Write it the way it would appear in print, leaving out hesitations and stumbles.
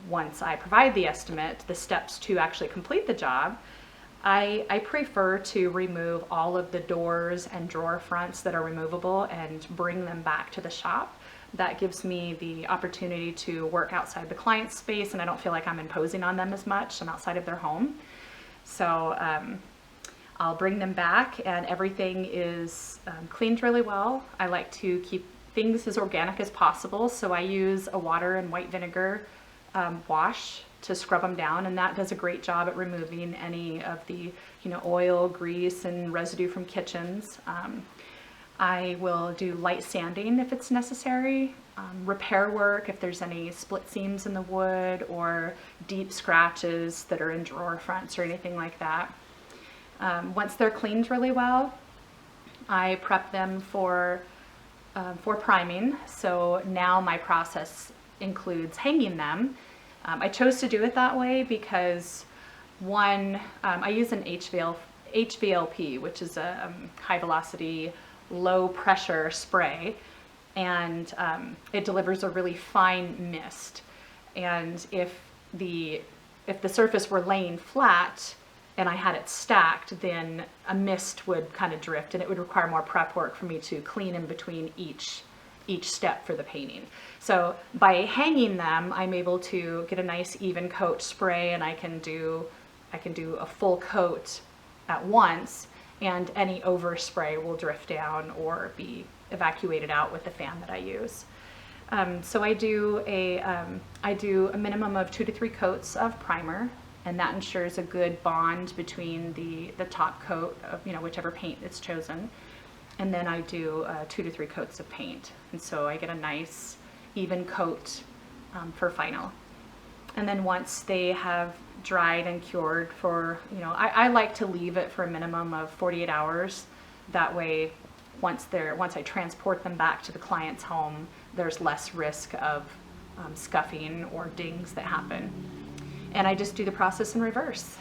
once I provide the estimate, the steps to actually complete the job, I prefer to remove all of the doors and drawer fronts that are removable and bring them back to the shop. That gives me the opportunity to work outside the client's space, and I don't feel like I'm imposing on them as much. I'm outside of their home. So I'll bring them back, and everything is cleaned really well. I like to keep things as organic as possible, so I use a water and white vinegar wash to scrub them down, and that does a great job at removing any of the oil, grease, and residue from kitchens. I will do light sanding if it's necessary, repair work if there's any split seams in the wood or deep scratches that are in drawer fronts or anything like that. Once they're cleaned really well, I prep them for priming. So now my process includes hanging them. I chose to do it that way because one, I use an HVLP, which is a high velocity, low pressure spray, and it delivers a really fine mist. And if the surface were laying flat and I had it stacked, then a mist would kind of drift, and it would require more prep work for me to clean in between each step for the painting. So by hanging them, I'm able to get a nice even coat spray, and I can do a full coat at once, and any overspray will drift down or be evacuated out with the fan that I use. So I do a minimum of 2 to 3 coats of primer, and that ensures a good bond between the top coat of whichever paint it's chosen. And then I do 2 to 3 coats of paint. And so I get a nice even coat for final. And then once they have dried and cured for, I like to leave it for a minimum of 48 hours. That way, once I transport them back to the client's home, there's less risk of scuffing or dings that happen. And I just do the process in reverse.